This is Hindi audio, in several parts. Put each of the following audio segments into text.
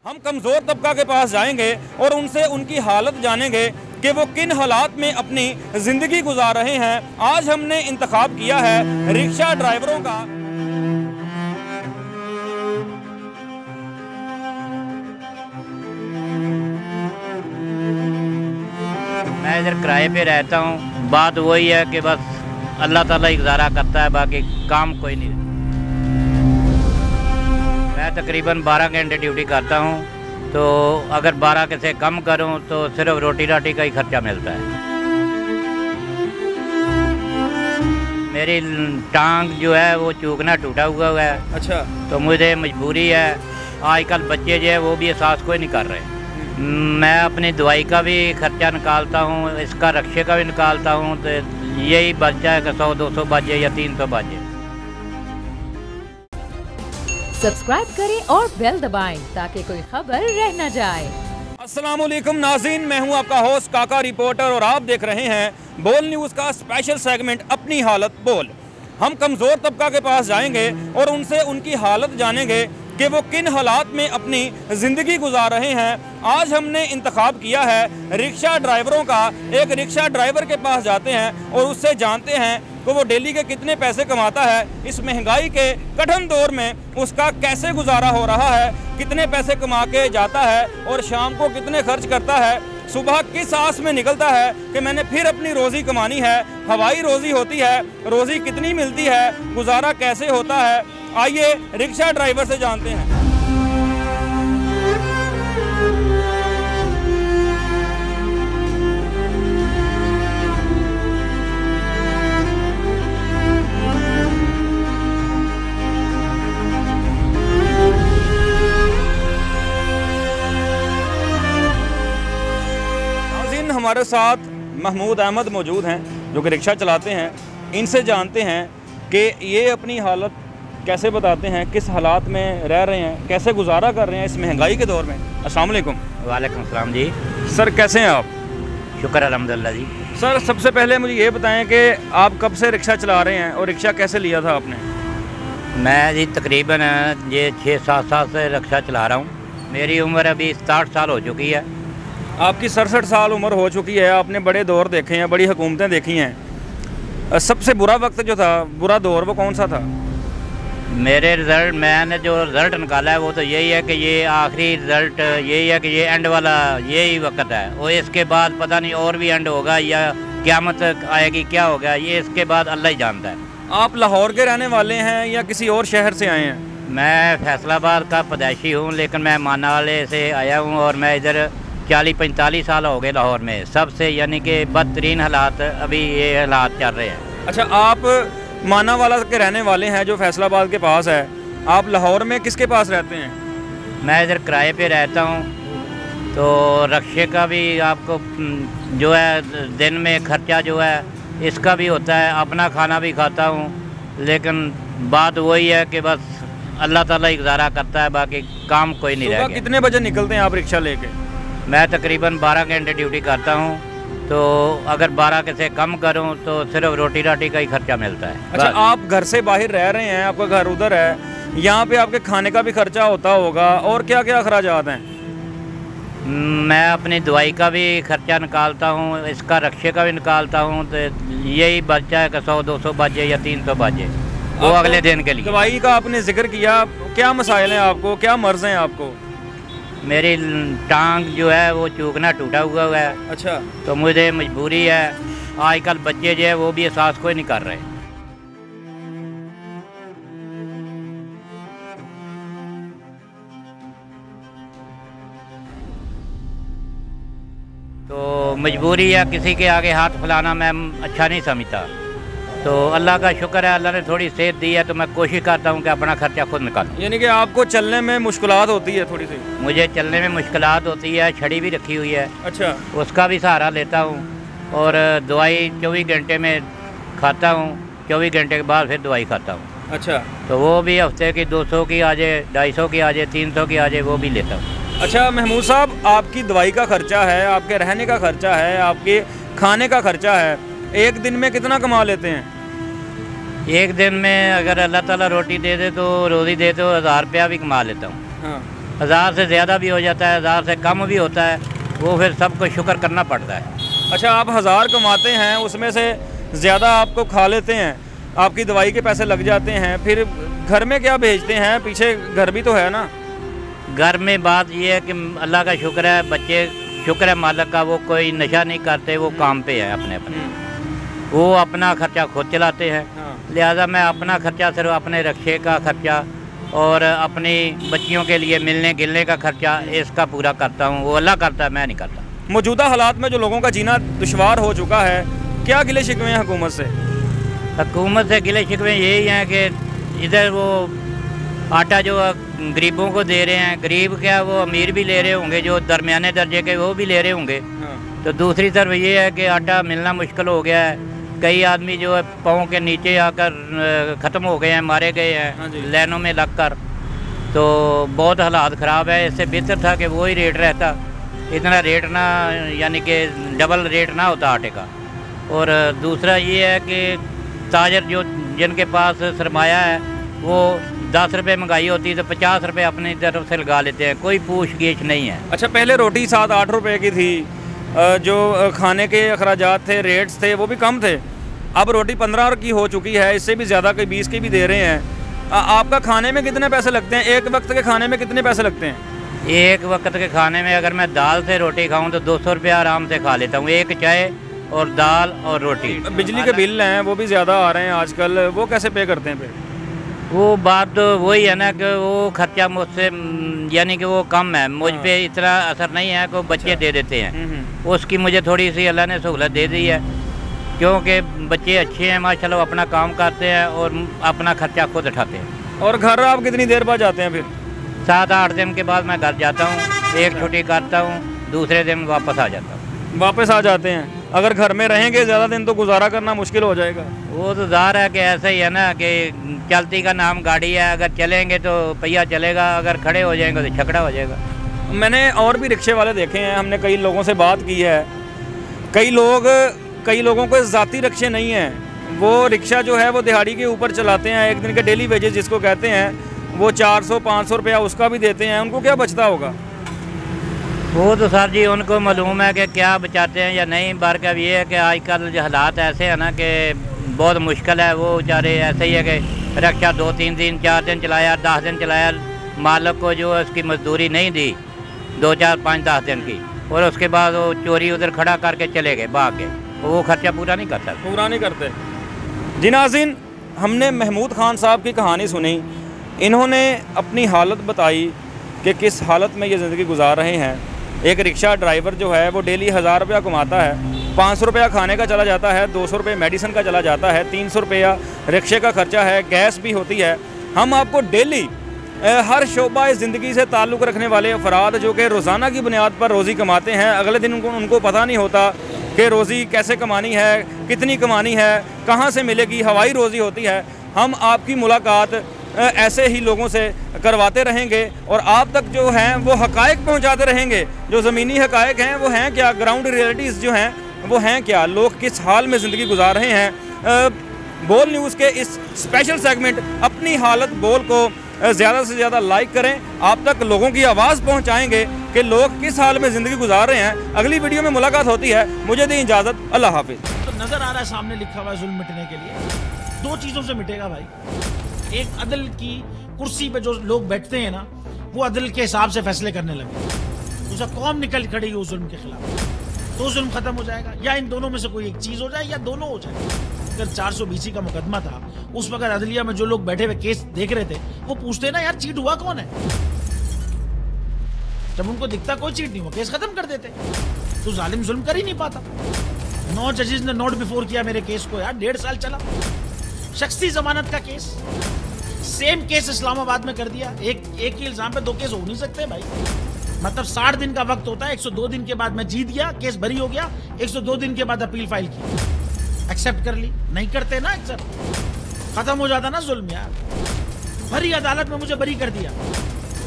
हम कमज़ोर तबका के पास जाएंगे और उनसे उनकी हालत जानेंगे कि वो किन हालात में अपनी ज़िंदगी गुजार रहे हैं। आज हमने इंतखाब किया है रिक्शा ड्राइवरों का। मैं इधर किराए पे रहता हूँ। बात वही है कि बस अल्लाह ताला ही गुजारा करता है, बाकी काम कोई नहीं। मैं तकरीबन 12 घंटे ड्यूटी करता हूँ, तो अगर 12 के से कम करूँ तो सिर्फ रोटी राटी का ही खर्चा मिलता है। मेरी टांग जो है वो चूकना टूटा हुआ है। अच्छा, तो मुझे मजबूरी है। आजकल बच्चे जो है वो भी एहसास कोई नहीं कर रहे। मैं अपनी दवाई का भी खर्चा निकालता हूँ, इसका रक्शे का भी निकालता हूँ, तो यही बच्चा है कि 100-200 बजे या 300 बजे। सब्सक्राइब करें और बेल दबाएं ताकि कोई खबर रह न जाए। अस्सलामुअलैकुम नाज़रीन, मैं हूं आपका होस्ट काका रिपोर्टर और आप देख रहे हैं बोल न्यूज़ का स्पेशल सेगमेंट अपनी हालत बोल। हम कमज़ोर तबका के पास जाएंगे और उनसे उनकी हालत जानेंगे कि वो किन हालात में अपनी ज़िंदगी गुजार रहे हैं। आज हमने इंतखाब किया है रिक्शा ड्राइवरों का। एक रिक्शा ड्राइवर के पास जाते हैं और उससे जानते हैं कि वो डेली के कितने पैसे कमाता है, इस महंगाई के कठिन दौर में उसका कैसे गुजारा हो रहा है, कितने पैसे कमा के जाता है और शाम को कितने खर्च करता है, सुबह किस आस में निकलता है कि मैंने फिर अपनी रोज़ी कमानी है। हवाई रोज़ी होती है, रोज़ी कितनी मिलती है, गुजारा कैसे होता है, आइए रिक्शा ड्राइवर से जानते हैं। हमारे साथ महमूद अहमद मौजूद हैं जो कि रिक्शा चलाते हैं। इनसे जानते हैं कि ये अपनी हालत कैसे बताते हैं, किस हालात में रह रहे हैं, कैसे गुजारा कर रहे हैं इस महंगाई के दौर में। अस्सलाम वालेकुम। वालेकुम सलाम जी। सर कैसे हैं आप? शुक्र अल्हम्दुलिल्लाह जी। सर सबसे पहले मुझे ये बताएं कि आप कब से रिक्शा चला रहे हैं और रिक्शा कैसे लिया था आपने? मैं जी तकरीबन ये 6-7 साल से रिक्शा चला रहा हूँ। मेरी उम्र अभी 67 साल हो चुकी है। आपकी 67 साल उम्र हो चुकी है, आपने बड़े दौर देखे हैं, बड़ी हुकूमतें देखी हैं। सबसे बुरा वक्त जो था, बुरा दौर, वो कौन सा था? मेरे रिज़ल्ट, मैंने जो रिज़ल्ट निकाला है वो तो यही है कि ये आखिरी रिज़ल्ट यही है कि ये एंड वाला यही वक्त है, और इसके बाद पता नहीं और भी एंड होगा या क़यामत आएगी, क्या होगा ये इसके बाद अल्लाह ही जानता है। आप लाहौर के रहने वाले हैं या किसी और शहर से आए हैं? मैं फैसलाबाद का पैदाइशी हूँ, लेकिन मैं मानावाले से आया हूँ और मैं इधर 40-45 साल हो गए लाहौर में। सबसे यानी कि बदतरीन हालात अभी ये हालात चल रहे हैं। अच्छा, आप मानावाला के रहने वाले हैं जो फैसलाबाद के पास है। आप लाहौर में किसके पास रहते हैं? मैं इधर किराए पे रहता हूँ, तो रक्शे का भी आपको जो है दिन में खर्चा जो है इसका भी होता है, अपना खाना भी खाता हूँ, लेकिन बात वही है कि बस अल्लाह ताला ही गुजारा करता है, बाकी काम कोई नहीं रह गया। कितने बजे निकलते हैं आप रिक्शा लेके? मैं तकरीबन 12 घंटे ड्यूटी करता हूँ, तो अगर 12 के से कम करूँ तो सिर्फ रोटी राटी का ही खर्चा मिलता है। अच्छा, आप घर से बाहर रह रहे हैं, आपका घर उधर है, यहाँ पे आपके खाने का भी खर्चा होता होगा, और क्या क्या अखराजात हैं? मैं अपनी दवाई का भी खर्चा निकालता हूँ, इसका रक्शे का भी निकालता हूँ, तो यही बच्चा है कि 100-200 बजे या 300 बजे वो अगले दिन के लिए। दवाई का आपने जिक्र किया, क्या मसाइल हैं आपको, क्या मर्ज़ हैं आपको? मेरी टांग जो है वो चूकना टूटा हुआ है। अच्छा, तो मुझे मजबूरी है। आजकल बच्चे जो है वो भी एहसास कोई नहीं कर रहे। तो मजबूरी है, किसी के आगे हाथ फैलाना मैं अच्छा नहीं समझता। तो अल्लाह का शुक्र है, अल्लाह ने थोड़ी सेहत दी है, तो मैं कोशिश करता हूँ कि अपना खर्चा खुद निकालूँ। यानी कि आपको चलने में मुश्किलात होती है थोड़ी सी? मुझे चलने में मुश्किलात होती है, छड़ी भी रखी हुई है। अच्छा, उसका भी सहारा लेता हूँ, और दवाई 24 घंटे में खाता हूँ, 24 घंटे के बाद फिर दवाई खाता हूँ। अच्छा, तो वो भी हफ्ते की 200 की आ जाए, 250 की आ जाए, 300 की आ जाए, वो भी लेता हूँ। अच्छा महमूद साहब, आपकी दवाई का खर्चा है, आपके रहने का खर्चा है, आपके खाने का खर्चा है, एक दिन में कितना कमा लेते हैं? एक दिन में अगर अल्लाह ताला रोटी दे दे तो रोज़ी दे तो 1000 रुपया भी कमा लेता हूँ। हाँ। 1000 से ज़्यादा भी हो जाता है, 1000 से कम भी होता है, वो फिर सबको शुक्र करना पड़ता है। अच्छा, आप 1000 कमाते हैं, उसमें से ज़्यादा आपको खा लेते हैं, आपकी दवाई के पैसे लग जाते हैं, फिर घर में क्या भेजते हैं? पीछे घर भी तो है ना। घर में बात ये है कि अल्लाह का शुक्र है, बच्चे शुक्र है मालिक का, वो कोई नशा नहीं करते, वो काम पे है अपने अपने, वो अपना खर्चा खुद चलाते हैं। लिहाजा मैं अपना खर्चा सिर्फ अपने रक्शे का खर्चा और अपनी बच्चियों के लिए मिलने गिलने का खर्चा इसका पूरा करता हूँ, वो अल्लाह करता है, मैं नहीं करता। मौजूदा हालात में जो लोगों का जीना दुश्वार हो चुका है, क्या गिले शिकवे हैं हुकूमत से? हुकूमत से गिले शिकवे यही हैं कि इधर वो आटा जो गरीबों को दे रहे हैं, गरीब क्या वो अमीर भी ले रहे होंगे, जो दरमियाने दर्जे के वो भी ले रहे होंगे। तो दूसरी तरफ ये है कि आटा मिलना मुश्किल हो गया है, कई आदमी जो है पाँव के नीचे आकर ख़त्म हो गए हैं, मारे गए हैं लाइनों में लगकर। तो बहुत हालात ख़राब है। इससे बेहतर था कि वही रेट रहता, इतना रेट ना, यानी कि डबल रेट ना होता आटे का। और दूसरा ये है कि ताजर जो जिनके पास सरमाया है वो 10 रुपये महंगाई होती है तो 50 रुपये अपनी तरफ से लगा लेते हैं, कोई पूछ गिछ नहीं है। अच्छा, पहले रोटी 7-8 रुपये की थी, जो खाने के अखराजात थे, रेट्स थे, वो भी कम थे। अब रोटी 15 की हो चुकी है, इससे भी ज़्यादा, कोई 20 की भी दे रहे हैं। आपका खाने में कितने पैसे लगते हैं? एक वक्त के खाने में कितने पैसे लगते हैं? एक वक्त के खाने में अगर मैं दाल से रोटी खाऊं तो 200 रुपया आराम से खा लेता हूं, एक चाय और दाल और रोटी। बिजली के बिल हैं वो भी ज़्यादा आ रहे हैं आजकल, वो कैसे पे करते हैं फिर? वो बात तो वही है ना कि वो खर्चा मुझसे यानी कि वो कम है, मुझ पे इतना असर नहीं है कि बच्चे दे देते हैं, उसकी मुझे थोड़ी सी अल्लाह ने सहूलत दे दी है, क्योंकि बच्चे अच्छे हैं माशाल्लाह, अपना काम करते हैं और अपना खर्चा खुद उठाते हैं। और घर आप कितनी देर बाद जाते हैं फिर? 7-8 दिन के बाद मैं घर जाता हूँ, एक छुट्टी करता हूँ, दूसरे दिन वापस आ जाता हूँ। वापस आ जाते हैं। अगर घर में रहेंगे ज़्यादा दिन तो गुजारा करना मुश्किल हो जाएगा। वो तो ज़ाहिर है कि ऐसा ही है ना कि चलती का नाम गाड़ी है, अगर चलेंगे तो पहिया चलेगा, अगर खड़े हो जाएंगे तो छकड़ा हो जाएगा। मैंने और भी रिक्शे वाले देखे हैं, हमने कई लोगों से बात की है, कई लोगों को ज़ाती रिक्शे नहीं हैं, वो रिक्शा जो है वो दिहाड़ी के ऊपर चलाते हैं, एक दिन के डेली वेजेस जिसको कहते हैं, वो 400-500 रुपया उसका भी देते हैं, उनको क्या बचता होगा? वो तो सर जी उनको मालूम है कि क्या बचाते हैं या नहीं। बार अब ये है कि आजकल जो हालात ऐसे हैं ना कि बहुत मुश्किल है, वो बेचारे ऐसे ही है कि रिक्शा 2-3 दिन 4 दिन चलाया, 10 दिन चलाया, मालिक को जो है उसकी मजदूरी नहीं दी 2, 4, 5, 10 दिन की, और उसके बाद वो चोरी उधर खड़ा करके चले गए, भाग गए, वो खर्चा पूरा नहीं करते। जी नाज़रीन, हमने महमूद खान साहब की कहानी सुनी, इन्होंने अपनी हालत बताई कि किस हालत में ये ज़िंदगी गुजार रहे हैं। एक रिक्शा ड्राइवर जो है वो डेली 1000 रुपया कमाता है, 500 रुपया खाने का चला जाता है, 200 रुपये मेडिसिन का चला जाता है, 300 रुपया रिक्शे का खर्चा है, गैस भी होती है। हम आपको डेली हर शोबा ज़िंदगी से ताल्लुक़ रखने वाले अफराद जो कि रोज़ाना की बुनियाद पर रोज़ी कमाते हैं, अगले दिन उनको पता नहीं होता कि रोज़ी कैसे कमानी है, कितनी कमानी है, कहाँ से मिलेगी, हवाई रोज़ी होती है। हम आपकी मुलाकात ऐसे ही लोगों से करवाते रहेंगे और आप तक जो हैं वो हकायक पहुंचाते रहेंगे। जो ज़मीनी हकायक हैं वो हैं क्या, ग्राउंड रियलिटीज़ जो हैं वो हैं क्या, लोग किस हाल में ज़िंदगी गुजार रहे हैं। बोल न्यूज़ के इस स्पेशल सेगमेंट अपनी हालत बोल को ज़्यादा से ज़्यादा लाइक करें, आप तक लोगों की आवाज़ पहुँचाएँगे कि लोग किस हाल में ज़िंदगी गुजार रहे हैं। अगली वीडियो में मुलाकात होती है, मुझे दी इजाज़त, अल्लाह हाफिज़। तो नज़र आ रहा है सामने लिखा हुआ है जुल्म मिटने के लिए 2 चीज़ों से मिटेगा भाई। एक अदल की कुर्सी पे जो लोग बैठते हैं ना, वो अदल के हिसाब से फैसले करने लगे, दूसरा कौम निकल खड़ी उस जुल्म के खिलाफ, तो जुल्म खत्म हो जाएगा। या इन दोनों में से कोई एक चीज हो जाए या दोनों हो जाए। अगर 420 का मुकदमा था, उस वक्त अदलिया में जो लोग बैठे हुए केस देख रहे थे वो पूछते ना यार चीट हुआ कौन है, जब उनको दिखता कोई चीट नहीं हुआ केस खत्म कर देते। तो जालिम जुल्म कर ही नहीं पाता। 9 जजेस ने नोट बिफोर किया मेरे केस को यार, 1.5 साल चला। शख्सी जमानत का केस, सेम केस इस्लामाबाद में कर दिया। एक ही इल्जाम पे 2 केस हो नहीं सकते भाई। मतलब 60 दिन का वक्त होता है, 102 दिन के बाद मैं जीत गया, केस बरी हो गया, 102 दिन के बाद अपील फाइल की, एक्सेप्ट कर ली। नहीं करते ना एक्सेप्ट, खत्म हो जाता ना जुल्म यार। भरी अदालत में मुझे बरी कर दिया,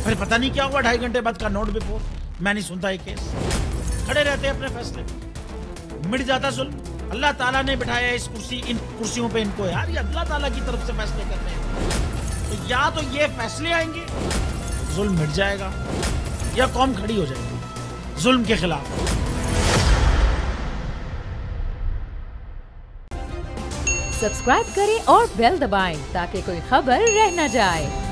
फिर पता नहीं क्या हुआ, 2.5 घंटे बाद का नोट बिफोर, मैं नहीं सुनता ये केस। खड़े रहते अपने फैसले, मिट जाता जुल्म। अल्लाह ताला ने बिठाया इन कुर्सियों पे इनको यार, ये अल्लाह ताला की तरफ से फैसले करते हैं। तो या तो ये फैसले आएंगे जुल्म मिट जाएगा या कौम खड़ी हो जाएगी जुल्म के खिलाफ। सब्सक्राइब करें और बेल दबाएं ताकि कोई खबर रह न जाए।